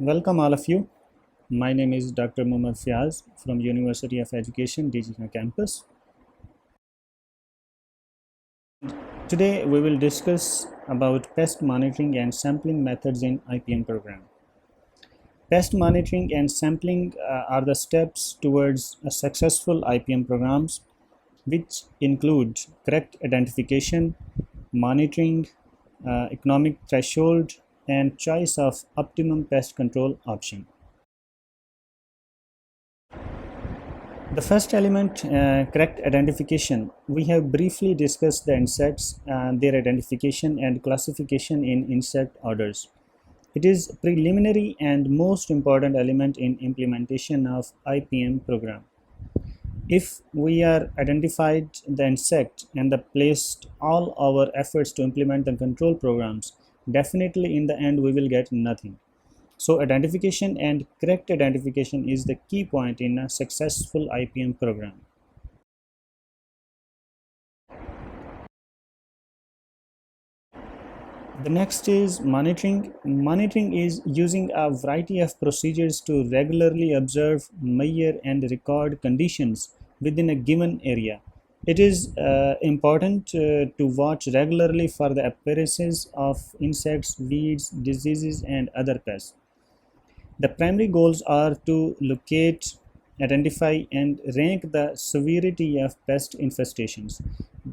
Welcome all of you. My name is Dr. Muhammad Fiaz from University of Education, Digital Campus. Today we will discuss about pest monitoring and sampling methods in IPM program. Pest monitoring and sampling are the steps towards a successful IPM programs, which include correct identification, monitoring, economic threshold, and choice of optimum pest control option. The first element, correct identification. We have briefly discussed the insects, their identification and classification in insect orders. It is preliminary and most important element in implementation of IPM program. If we are identified the insect and the placed all our efforts to implement the control programs, definitely in the end we will get nothing. So identification and correct identification is the key point in a successful IPM program. The next is monitoring. Monitoring is using a variety of procedures to regularly observe, measure, and record conditions within a given area. It is important to watch regularly for the appearances of insects, weeds, diseases, and other pests. The primary goals are to locate, identify, and rank the severity of pest infestations.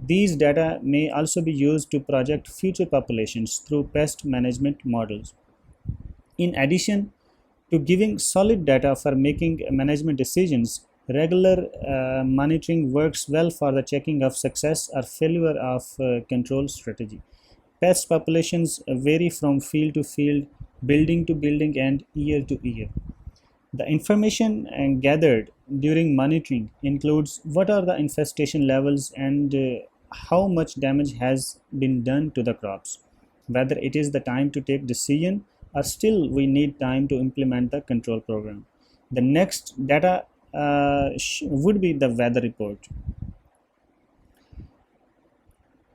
These data may also be used to project future populations through pest management models. In addition to giving solid data for making management decisions, regular monitoring works well for the checking of success or failure of control strategy. Pest populations vary from field to field, building to building, and year to year. The information gathered during monitoring includes what are the infestation levels and how much damage has been done to the crops, whether it is the time to take decision or still we need time to implement the control program. The next data would be the weather report.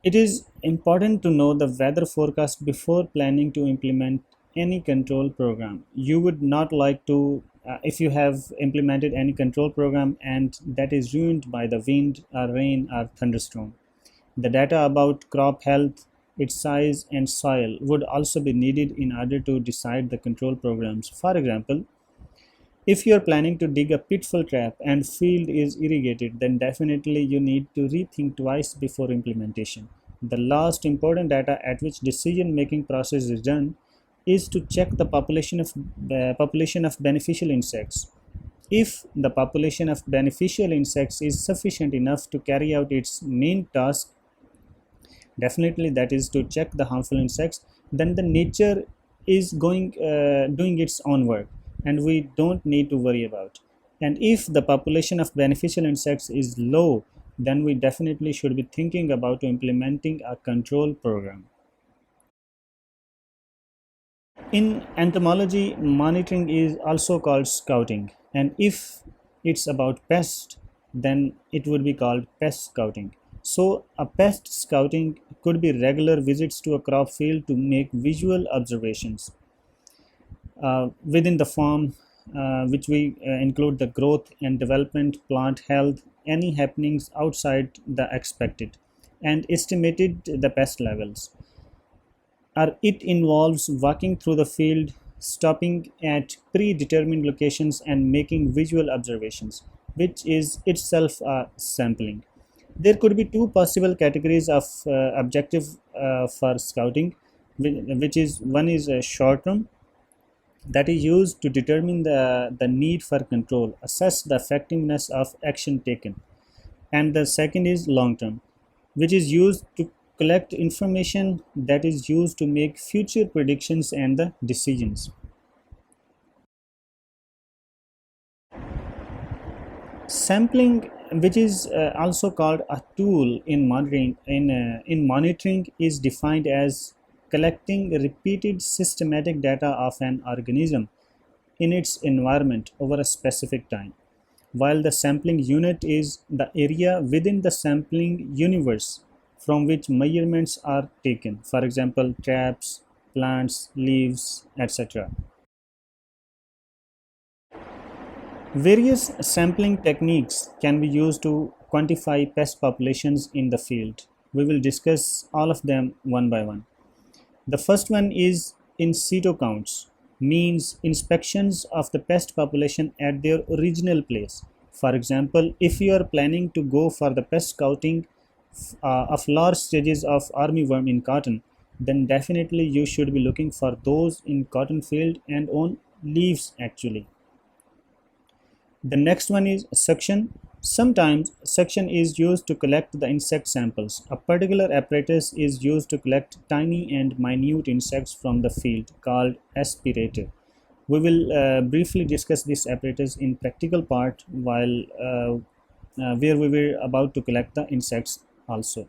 It is important to know the weather forecast before planning to implement any control program. You would not like to, if you have implemented any control program and that is ruined by the wind or rain or thunderstorm. The data about crop health, its size, and soil would also be needed in order to decide the control programs. For example, if you are planning to dig a pitfall trap and field is irrigated, then definitely you need to rethink twice before implementation. The last important data at which decision making process is done is to check the population of beneficial insects. If the population of beneficial insects is sufficient enough to carry out its main task, definitely that is to check the harmful insects, then the nature is doing its own work and we don't need to worry about. And if the population of beneficial insects is low, then we definitely should be thinking about implementing a control program. In entomology, monitoring is also called scouting, and if it's about pest, then it would be called pest scouting. So a pest scouting could be regular visits to a crop field to make visual observations within the farm, which we include the growth and development, plant health, any happenings outside the expected, and estimated the pest levels. Or it involves walking through the field, stopping at predetermined locations, and making visual observations, which is itself a sampling. There could be two possible categories of objective for scouting, which is one is a short term, that is used to determine the need for control, assess the effectiveness of action taken. And the second is long term, which is used to collect information that is used to make future predictions and the decisions. Sampling, which is also called a tool in monitoring, is defined as collecting repeated systematic data of an organism in its environment over a specific time, while the sampling unit is the area within the sampling universe from which measurements are taken, for example, traps, plants, leaves, etc. Various sampling techniques can be used to quantify pest populations in the field. We will discuss all of them one by one. The first one is in situ counts, means inspections of the pest population at their original place. For example, if you are planning to go for the pest scouting of large stages of armyworm in cotton, then definitely you should be looking for those in cotton field and on leaves actually. The next one is suction. Sometimes suction is used to collect the insect samples. A particular apparatus is used to collect tiny and minute insects from the field called aspirator. We will briefly discuss this apparatus in practical part while where we were about to collect the insects also.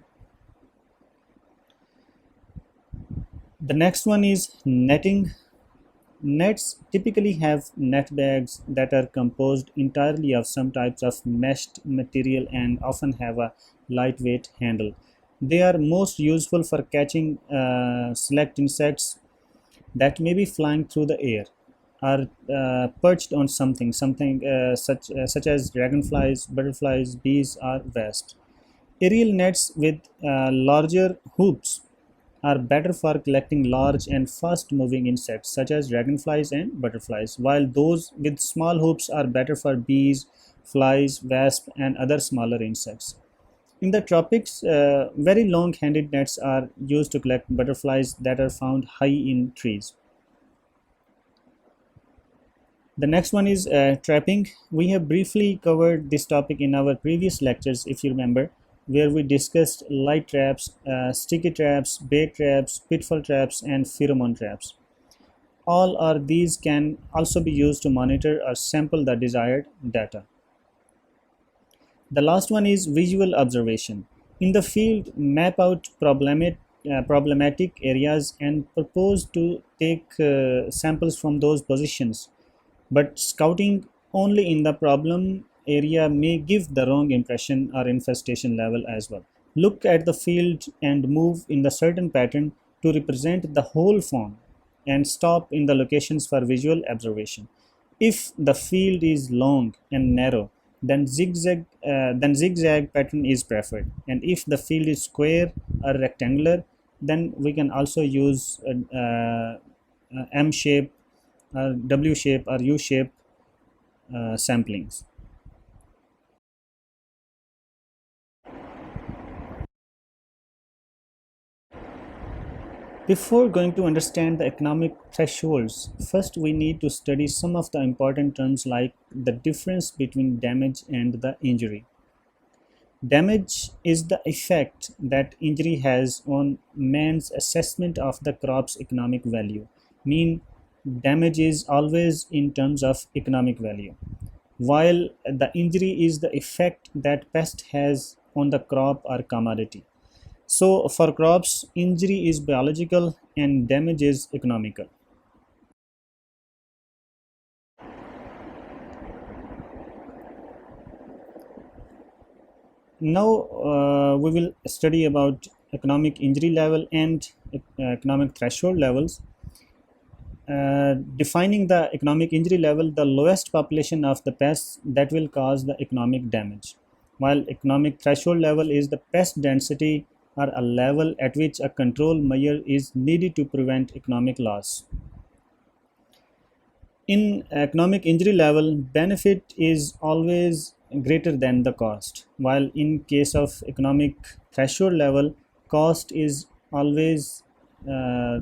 The next one is netting. Nets typically have net bags that are composed entirely of some types of meshed material and often have a lightweight handle. They are most useful for catching select insects that may be flying through the air or perched on something such as dragonflies, butterflies, bees, or wasps. Aerial nets with larger hoops are better for collecting large and fast moving insects such as dragonflies and butterflies, while those with small hoops are better for bees, flies, wasps, and other smaller insects. In the tropics, very long handed nets are used to collect butterflies that are found high in trees. The next one is trapping. We have briefly covered this topic in our previous lectures, if you remember, where we discussed light traps, sticky traps, bait traps, pitfall traps, and pheromone traps. All or these can also be used to monitor or sample the desired data. The last one is visual observation. In the field, map out problematic areas and propose to take samples from those positions, but scouting only in the problem area may give the wrong impression or infestation level as well. Look at the field and move in the certain pattern to represent the whole form and stop in the locations for visual observation. If the field is long and narrow, then zigzag pattern is preferred, and if the field is square or rectangular, then we can also use M shape, W shape, or U shape samplings. Before going to understand the economic thresholds, first we need to study some of the important terms like the difference between damage and the injury. Damage is the effect that injury has on man's assessment of the crop's economic value. Mean damage is always in terms of economic value, while the injury is the effect that pest has on the crop or commodity. So for crops, injury is biological and damage is economical. Now we will study about economic injury level and economic threshold levels. Defining the economic injury level, the lowest population of the pests that will cause the economic damage, while economic threshold level is the pest density or a level at which a control measure is needed to prevent economic loss. In economic injury level, benefit is always greater than the cost, while in case of economic threshold level, cost is always uh,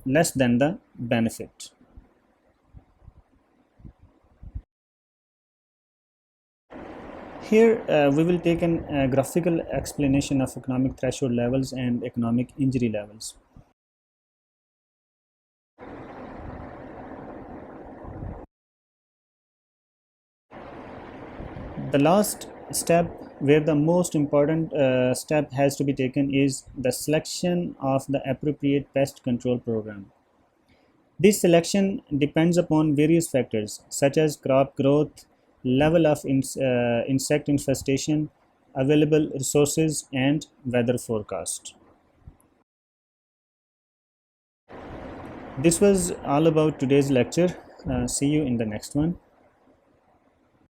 less than the benefit. Here we will take an graphical explanation of economic threshold levels and economic injury levels. The last step, where the most important step has to be taken, is the selection of the appropriate pest control program. This selection depends upon various factors such as crop growth, level of insect infestation, available resources, and weather forecast. This was all about today's lecture. See you in the next one.